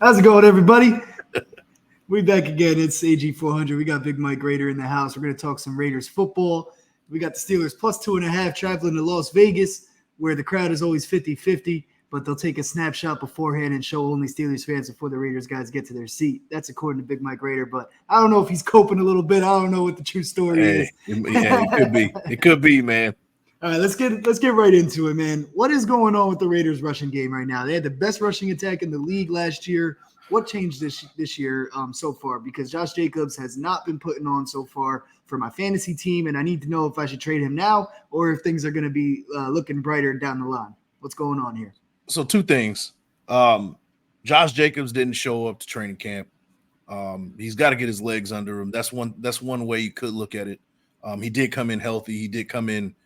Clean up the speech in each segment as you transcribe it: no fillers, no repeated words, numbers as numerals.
How's it going, everybody? We back again. It's AG400. We got Big Mike Raider in the house. We're going to talk some Raiders football. We got the Steelers plus 2.5 traveling to Las Vegas, where the crowd is always 50-50, but they'll take a snapshot beforehand and show only Steelers fans before the Raiders guys get to their seat. That's according to Big Mike Raider, but I don't know if he's coping a little bit. I don't know what the true story is. Yeah, it could be. It could be, man. All right, let's get right into it, man. What is going on with the Raiders rushing game right now? They had the best rushing attack in the league last year. What changed this year so far? Because Josh Jacobs has not been putting on so far for my fantasy team, and I need to know if I should trade him now or if things are going to be looking brighter down the line. What's going on here? So two things. Josh Jacobs didn't show up to training camp. He's got to get his legs under him. That's one way you could look at it. He did come in healthy. He did come in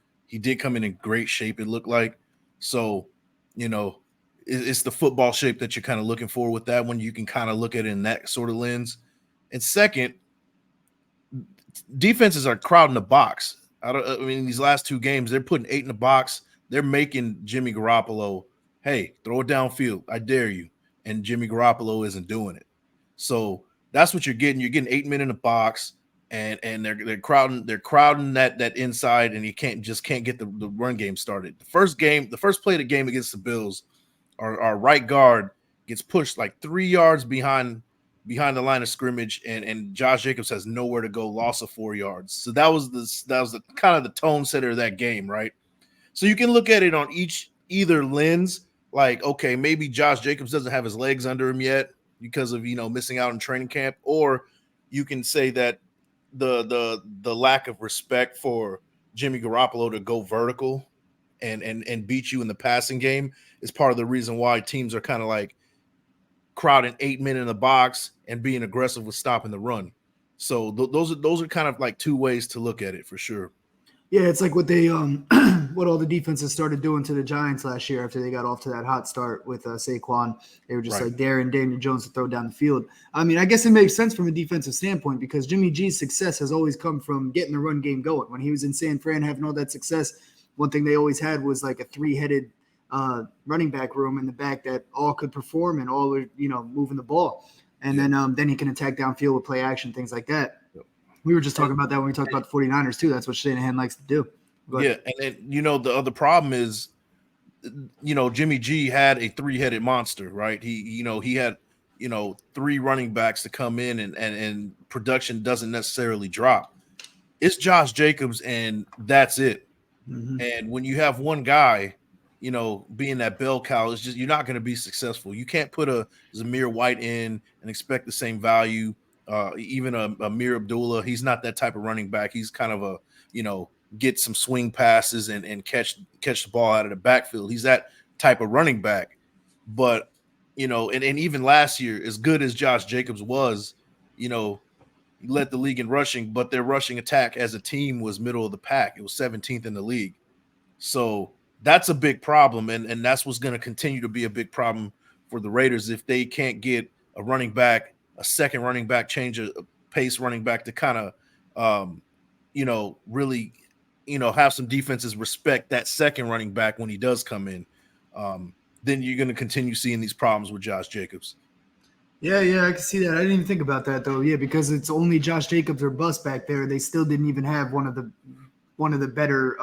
in great shape, it looked like. So, it's the football shape that you're kind of looking for with that one. You can kind of look at it in that sort of lens. And second, defenses are crowding the box. These last two games, they're putting 8 in the box. They're making Jimmy Garoppolo, hey, throw it downfield. I dare you. And Jimmy Garoppolo isn't doing it. So that's what you're getting. You're getting 8 men in the box. And they're crowding that inside, and you can't get the run game started. The first play of the game against the Bills, our right guard gets pushed like 3 yards behind the line of scrimmage, and Josh Jacobs has nowhere to go, loss of 4 yards. So that was the kind of the tone setter of that game, right? So you can look at it on either lens, like, okay, maybe Josh Jacobs doesn't have his legs under him yet because of missing out on training camp, or you can say that the lack of respect for Jimmy Garoppolo to go vertical and beat you in the passing game is part of the reason why teams are kind of like crowding 8 men in the box and being aggressive with stopping the run. So those are kind of like two ways to look at it for sure. Yeah, it's like what they what all the defenses started doing to the Giants last year after they got off to that hot start with Saquon. They were just like daring Daniel Jones to throw down the field. I mean, I guess it makes sense from a defensive standpoint because Jimmy G's success has always come from getting the run game going. When he was in San Fran having all that success, one thing they always had was like a 3-headed running back room in the back that all could perform and all were, moving the ball. And then he can attack downfield with play action, things like that. We were just talking about that when we talked about the 49ers too. That's what Shanahan likes to do. Yeah, and then, the other problem is, Jimmy G had a 3-headed monster, right? He had, 3 running backs to come in and production doesn't necessarily drop. It's Josh Jacobs and that's it. Mm-hmm. And when you have one guy, being that bell cow, it's just you're not going to be successful. You can't put a Zamir White in and expect the same value. Even a Amir Abdullah, he's not that type of running back. He's kind of a, get some swing passes and catch the ball out of the backfield. He's that type of running back. But, and even last year, as good as Josh Jacobs was, he led the league in rushing, but their rushing attack as a team was middle of the pack. It was 17th in the league. So that's a big problem. And that's what's going to continue to be a big problem for the Raiders if they can't get a running back, a second running back, change a pace running back to kind of, really, have some defenses respect that second running back when he does come in. Then you're going to continue seeing these problems with Josh Jacobs. Yeah, I can see that. I didn't even think about that though. Yeah, because it's only Josh Jacobs or bust back there. They still didn't even have one of the better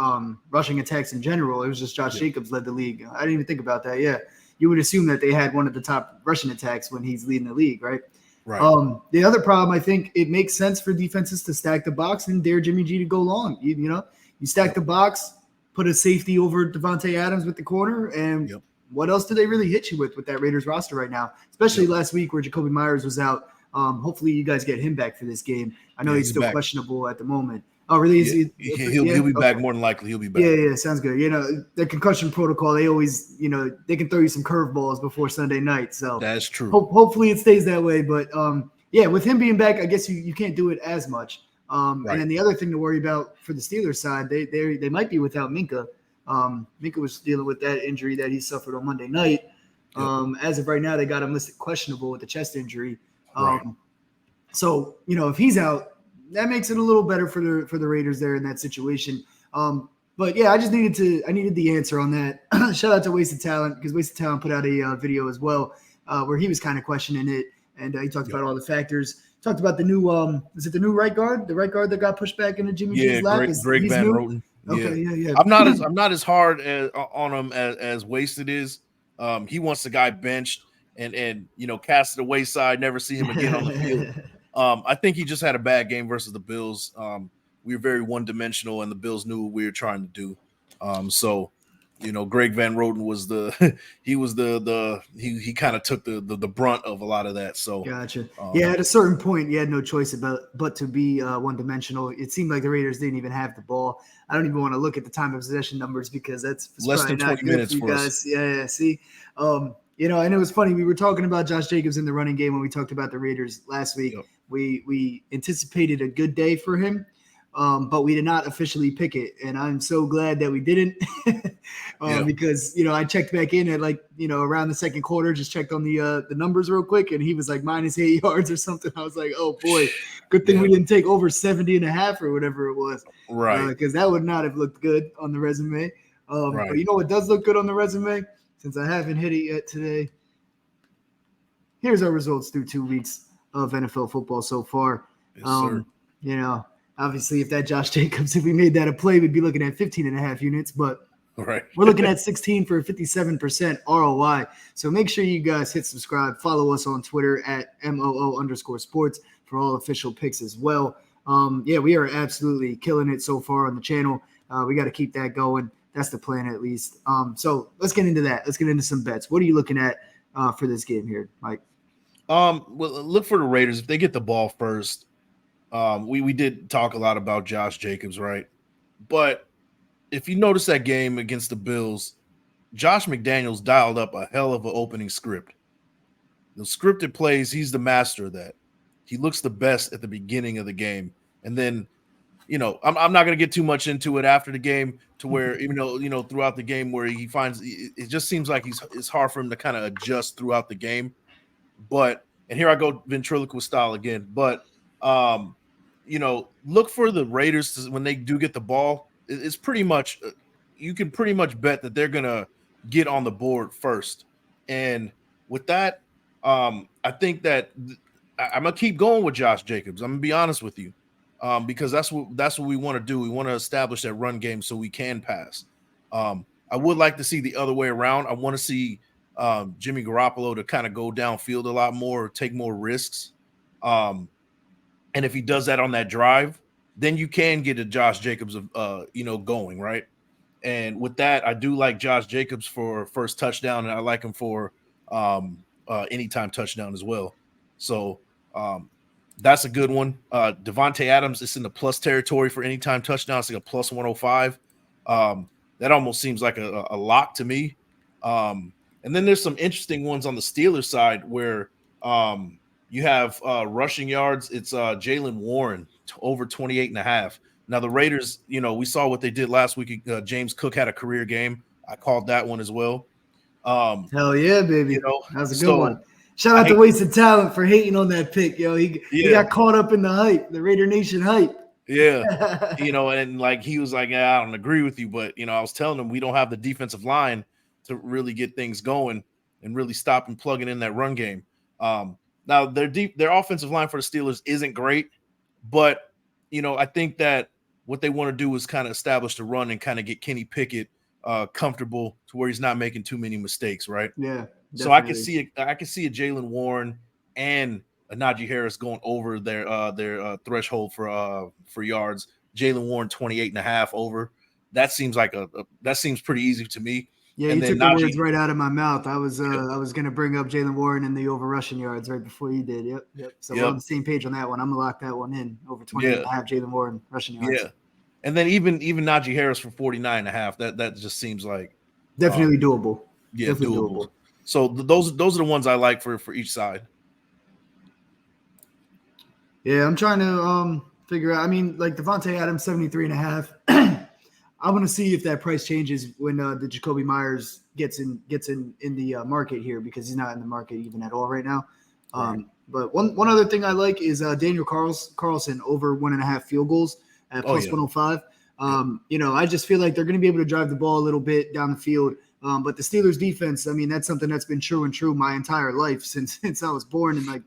rushing attacks in general. It was just Josh Jacobs led the league. I didn't even think about that. Yeah, you would assume that they had one of the top rushing attacks when he's leading the league, right? Right. The other problem, I think it makes sense for defenses to stack the box and dare Jimmy G to go long. You stack the box, put a safety over Devontae Adams with the corner, and what else do they really hit you with that Raiders roster right now? Especially last week where Jacoby Myers was out. Hopefully you guys get him back for this game. I know he's still questionable at the moment. Oh, really? He'll be back more than likely. He'll be back. Yeah, sounds good. The concussion protocol, they always, they can throw you some curveballs before Sunday night. So that's true. Hopefully it stays that way. But with him being back, I guess you can't do it as much. And then the other thing to worry about for the Steelers side, they might be without Minka. Minka was dealing with that injury that he suffered on Monday night. As of right now, they got him listed questionable with the chest injury. So, if he's out, that makes it a little better for the Raiders there in that situation. But yeah, I needed the answer on that. Shout out to Wasted Talent because Wasted Talent put out a video as well where he was kind of questioning it, and he talked about all the factors. Talked about the new is it the new right guard? The right guard that got pushed back into Jimmy G's lap? Greg He's Van new? Roten. Okay, yeah. I'm not as hard on him as Wasted is. He wants the guy benched and cast to the wayside, never see him again on the field. I think he just had a bad game versus the Bills. We were very one-dimensional, and the Bills knew what we were trying to do. Greg Van Roten was he kind of took the brunt of a lot of that. So gotcha. At a certain point, you had no choice but to be one-dimensional. It seemed like the Raiders didn't even have the ball. I don't even want to look at the time of possession numbers because that's less than 20 minutes for guys. us. Yeah. See, and it was funny. We were talking about Josh Jacobs in the running game when we talked about the Raiders last week. Yep. We anticipated a good day for him. But we did not officially pick it, and I'm so glad that we didn't because I checked back in at around the second quarter, just checked on the numbers real quick, and he was like -8 yards or something. I was like, oh boy, good thing we didn't take over 70.5 or whatever it was, right? Because that would not have looked good on the resume. Right. But what does look good on the resume, since I haven't hit it yet today. Here's our results through 2 weeks of NFL football so far. Yes, sir. Obviously, if that Josh Jacobs, if we made that a play, we'd be looking at 15.5 units, but right. We're looking at 16 for a 57% ROI. So make sure you guys hit subscribe. Follow us on Twitter at @MOO_sports for all official picks as well. We are absolutely killing it so far on the channel. We got to keep that going. That's the plan at least. So let's get into that. Let's get into some bets. What are you looking at for this game here, Mike? Well, look for the Raiders. If they get the ball first, we did talk a lot about Josh Jacobs, right? But if you notice that game against the Bills, Josh McDaniels dialed up a hell of an opening script. The scripted plays, he's the master of that. He looks the best at the beginning of the game. And then, I'm not going to get too much into it after the game to where, even though, throughout the game where he finds it just seems like it's hard for him to kind of adjust throughout the game. But, and here I go ventriloquist style again, but, look for the Raiders when they do get the ball. It's pretty much, you can pretty much bet that they're going to get on the board first. And with that, I think that I'm going to keep going with Josh Jacobs. I'm going to be honest with you, because that's what we want to do. We want to establish that run game so we can pass. I would like to see the other way around. I want to see Jimmy Garoppolo to kind of go downfield a lot more, take more risks. And if he does that on that drive, then you can get a Josh Jacobs going, right? And with that, I do like Josh Jacobs for first touchdown, and I like him for anytime touchdown as well. So that's a good one. Devontae Adams is in the plus territory for anytime touchdown. It's like a plus 105. That almost seems like a lock to me. And then there's some interesting ones on the Steelers side where you have rushing yards. It's Jaylen Warren over 28.5. Now the Raiders, we saw what they did last week. James Cook had a career game. I called that one as well. Hell yeah, baby. That was a good one. Shout out to Wasted Talent for hating on that pick, yo. He got caught up in the hype, the Raider Nation hype. Yeah. And like he was like, I don't agree with you, but I was telling him we don't have the defensive line to really get things going and really stop and plugging in that run game. Now their offensive line for the Steelers isn't great, but I think that what they want to do is kind of establish the run and kind of get Kenny Pickett comfortable to where he's not making too many mistakes, right? Yeah. Definitely. So I can see a Jaylen Warren and a Najee Harris going over their threshold for yards. Jaylen Warren 28.5 over. That seems like that seems pretty easy to me. Yeah, and you took the words right out of my mouth. I was going to bring up Jaylen Warren and the over rushing yards right before you did. Yep. So we're on the same page on that one. I'm gonna lock that one in over 20.5 Jaylen Warren rushing yards. Yeah, and then even Najee Harris for 49.5. That just seems like definitely doable. Yeah, definitely doable. So those are the ones I like for each side. Yeah, I'm trying to figure out. I mean, like Devontae Adams 73.5. I want to see if that price changes when the Jacoby Myers gets in the market here, because he's not in the market even at all right now. Right. But one other thing I like is Daniel Carlson over 1.5 field goals at plus 105. I just feel like they're going to be able to drive the ball a little bit down the field. But the Steelers defense, I mean, that's something that's been true and true my entire life since I was born in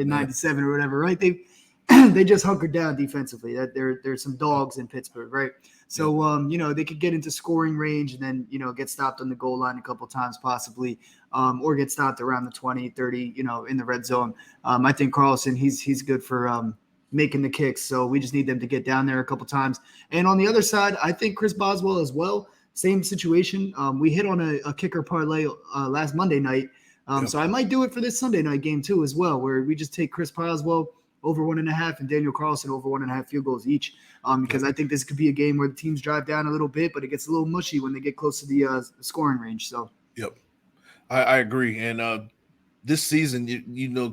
'97 or whatever, right? They just hunkered down defensively. That there's some dogs in Pittsburgh, right? So they could get into scoring range and then get stopped on the goal line a couple times possibly, or get stopped around the 20, 30, in the red zone. I think Carlson, he's good for making the kicks. So we just need them to get down there a couple times. And on the other side, I think Chris Boswell as well. Same situation. We hit on a kicker parlay last Monday night. So I might do it for this Sunday night game too as well, where we just take Chris Boswell over 1.5 and Daniel Carlson over 1.5 field goals each. Because I think this could be a game where the teams drive down a little bit, but it gets a little mushy when they get close to the scoring range. So, I agree. And this season,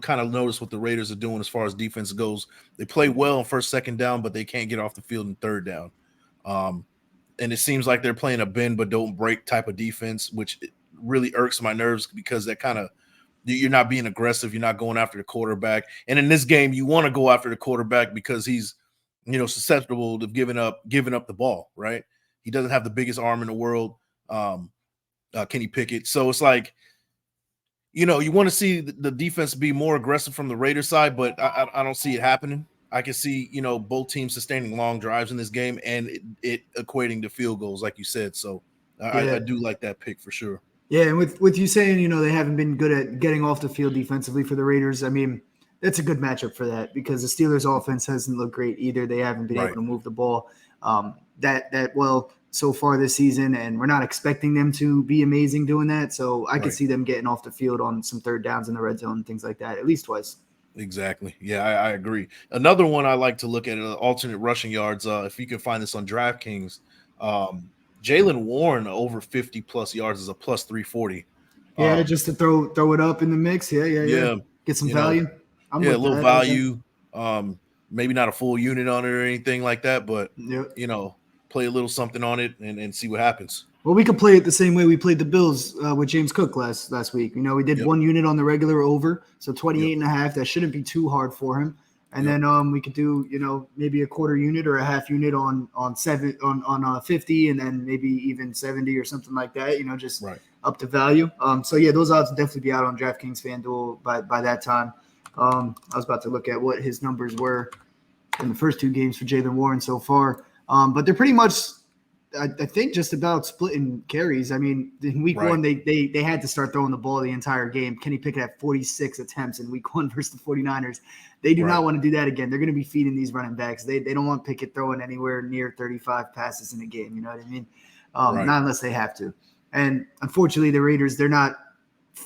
kind of notice what the Raiders are doing as far as defense goes. They play well on first, second down, but they can't get off the field in third down. And it seems like they're playing a bend but don't break type of defense, which really irks my nerves because that kind of you're not being aggressive. You're not going after the quarterback. And in this game, you want to go after the quarterback because he's susceptible to giving up the ball, right? He doesn't have the biggest arm in the world, Kenny Pickett. So it's like, you want to see the defense be more aggressive from the Raiders side, but I don't see it happening. I can see, both teams sustaining long drives in this game and it equating to field goals, like you said. So I do like that pick for sure. Yeah, and with you saying, they haven't been good at getting off the field defensively for the Raiders, I mean, that's a good matchup for that because the Steelers' offense hasn't looked great either. They haven't been able to move the ball that well so far this season, and we're not expecting them to be amazing doing that. So I could see them getting off the field on some third downs in the red zone and things like that, at least twice. Exactly. Yeah, I agree. Another one I like to look at alternate rushing yards. If you can find this on DraftKings, Jaylen Warren over 50 plus yards is a plus 340. Yeah, just to throw it up in the mix. Yeah. Get some value. A little value. Maybe not a full unit on it or anything like that, but play a little something on it and see what happens. Well, we could play it the same way we played the Bills with James Cook last week. We did one unit on the regular over, so 28.5. That shouldn't be too hard for him. And then we could do maybe a quarter unit or a half unit on 50, and then maybe even 70 or something like that. Just up to value. So those odds will definitely be out on DraftKings FanDuel by that time. I was about to look at what his numbers were in the first two games for Jaylen Warren so far. But they're pretty much, I think, just about splitting carries. I mean, in week one, they had to start throwing the ball the entire game. Kenny Pickett had 46 attempts in week one versus the 49ers. They do not want to do that again. They're going to be feeding these running backs. They don't want Pickett throwing anywhere near 35 passes in a game. You know what I mean? Not unless they have to. And unfortunately, the Raiders, they're not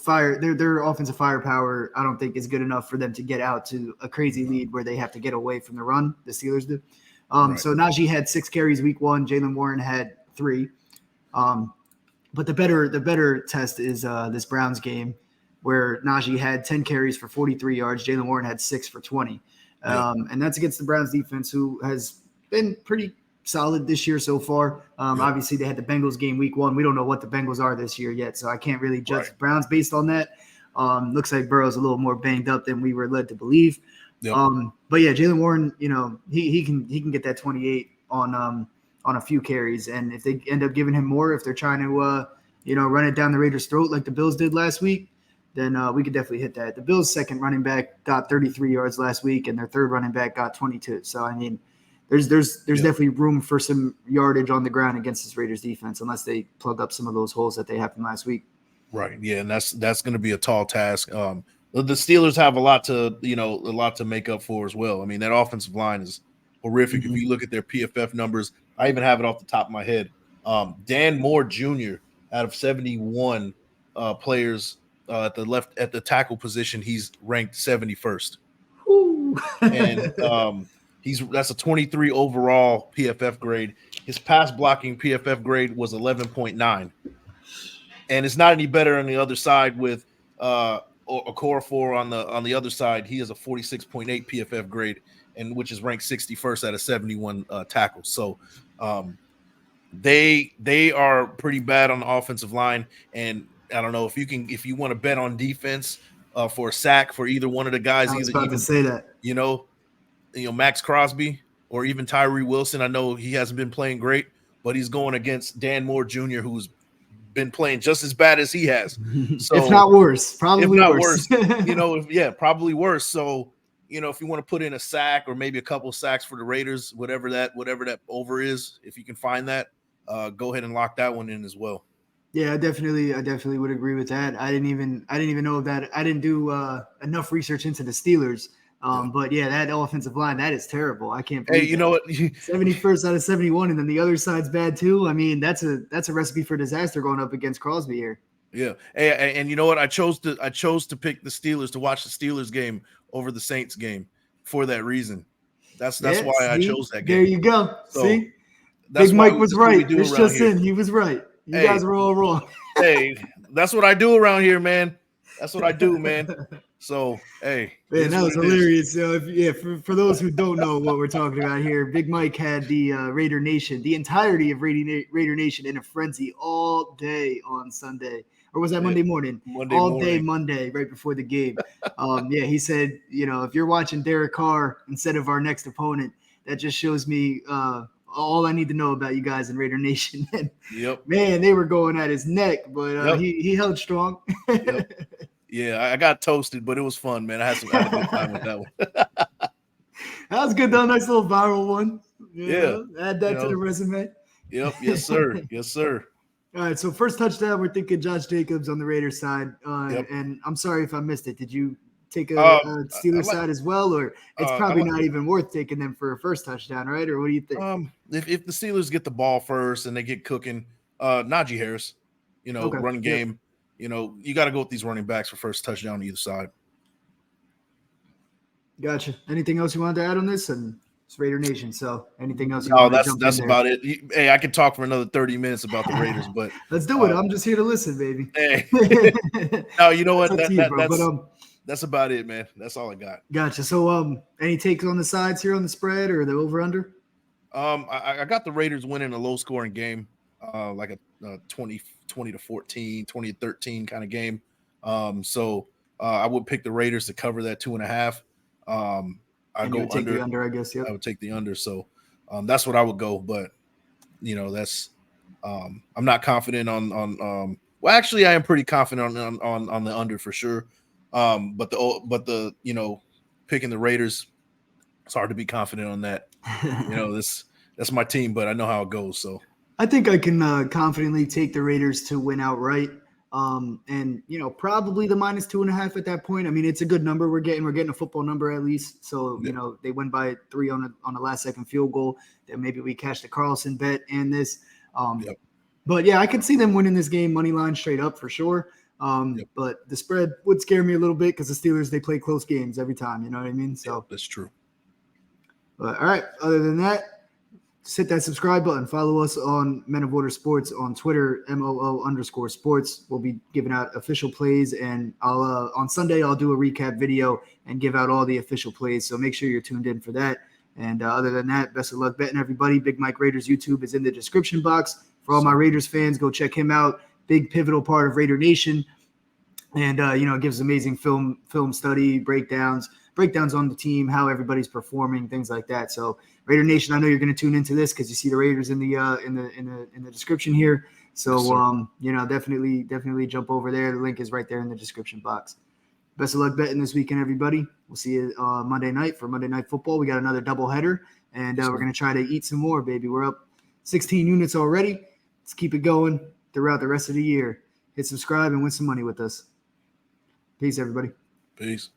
their offensive firepower, I don't think, is good enough for them to get out to a crazy lead where they have to get away from the run. The Steelers do. So Najee had 6 carries week one. Jaylen Warren had 3. But the better test is this Browns game where Najee had 10 carries for 43 yards. Jaylen Warren had 6 for 20. And that's against the Browns defense, who has been pretty solid this year so far. Obviously, they had the Bengals game week one. We don't know what the Bengals are this year yet, so I can't really judge the Browns based on that. Looks like Burrow's a little more banged up than we were led to believe. But Jaylen Warren, he can get that 28 on a few carries, and if they end up giving him more, if they're trying to run it down the Raiders' throat like the Bills did last week, then we could definitely hit that. The Bills' second running back got 33 yards last week, and their third running back got 22. So I mean, there's definitely room for some yardage on the ground against this Raiders defense, unless they plug up some of those holes that they had from last week. Right. Yeah, and that's going to be a tall task. The Steelers have a lot to make up for as well. I mean, that offensive line is horrific. If you look at their PFF numbers, I even have it off the top of my head. Dan Moore Jr. out of 71 players at the tackle position, he's ranked 71st. And that's a 23 overall PFF grade. His pass blocking PFF grade was 11.9. And it's not any better on the other side with Okorafor on the other side. He has a 46.8 PFF grade, and which is ranked 61st out of 71 tackles. So they are pretty bad on the offensive line. And I don't know if you want to bet on defense for a sack for either one of the guys. I was about to say that. Max Crosby or even Tyree Wilson. I know he hasn't been playing great, but he's going against Dan Moore Jr., who's been playing just as bad as he has. So if not worse, probably if not worse. Probably worse. So, if you want to put in a sack or maybe a couple of sacks for the Raiders, whatever that over is, if you can find that, go ahead and lock that one in as well. Yeah, I definitely would agree with that. I didn't even know that. I didn't do enough research into the Steelers. But yeah, that offensive line, that is terrible. I can't believe. Hey, you know what? 71st out of 71, and then the other side's bad too. I mean, that's a recipe for disaster going up against Crosby here. Yeah. Hey, and you know what? I chose to pick the Steelers to watch the Steelers game over the Saints game for that reason. That's why I chose that game. There you go. So see, Big Mike was right. This just in, he was right. You guys were all wrong. Hey, that's what I do around here, man. That's what I do, man. So, hey, man, that was hilarious. So, for those who don't know what we're talking about here, Big Mike had the Raider Nation, the entirety of Raider Nation, in a frenzy all day on Sunday, or was that Monday morning? Day Monday, right before the game. He said, if you're watching Derek Carr instead of our next opponent, that just shows me all I need to know about you guys in Raider Nation. Man, they were going at his neck, but he held strong. Yeah, I got toasted, but it was fun, man. I had a good time with that one. That was good, though. Nice little viral one. Add that to the resume. Yep. Yes, sir. Yes, sir. All right. So first touchdown, we're thinking Josh Jacobs on the Raiders side. And I'm sorry if I missed it. Did you take a Steelers side as well, or it's probably not even worth taking them for a first touchdown, right? Or what do you think? If the Steelers get the ball first and they get cooking, Najee Harris, running game. You got to go with these running backs for first touchdown on either side. Gotcha. Anything else you wanted to add on this? And it's Raider Nation, so anything else you want to jump in that's about it. Hey, I could talk for another 30 minutes about the Raiders, but let's do it. I'm just here to listen, baby. Hey. No, you know what? That's about it, man. That's all I got. Gotcha. So any takes on the sides here on the spread or the over-under? I got the Raiders winning a low-scoring game, like a 20 to 14, 20 to 13 kind of game. So I would pick the Raiders to cover that 2.5. I go under. The under, I guess. Yep. I would take the under. So that's what I would go. But that's I'm not confident on. Well, actually, I am pretty confident on the under for sure. But the picking the Raiders, it's hard to be confident on that. That's my team, but I know how it goes. So I think I can confidently take the Raiders to win outright. And probably the -2.5 at that point. I mean, it's a good number. We're getting a football number at least. So, they win by 3 on a last second field goal. Then maybe we cash the Carlson bet and this. But yeah, I could see them winning this game money line straight up for sure. But the spread would scare me a little bit because the Steelers, they play close games every time. You know what I mean? So that's true. But all right. Other than that, just hit that subscribe button. Follow us on Men of Order Sports on Twitter, MOO_sports. We'll be giving out official plays, and I'll on Sunday I'll do a recap video and give out all the official plays. So make sure you're tuned in for that. And other than that, best of luck betting, everybody. Big Mike Raiders YouTube is in the description box. For all my Raiders fans, go check him out. Big pivotal part of Raider Nation, and gives amazing film study breakdowns on the team, how everybody's performing, things like that. So Raider Nation, I know you're going to tune into this because you see the Raiders in the description here. So yes, definitely jump over there. The link is right there in the description box. Best of luck betting this weekend, everybody. We'll see you Monday night for Monday Night Football. We got another doubleheader, and we're going to try to eat some more, baby. We're up 16 units already. Let's keep it going throughout the rest of the year. Hit subscribe and win some money with us. Peace, everybody. Peace.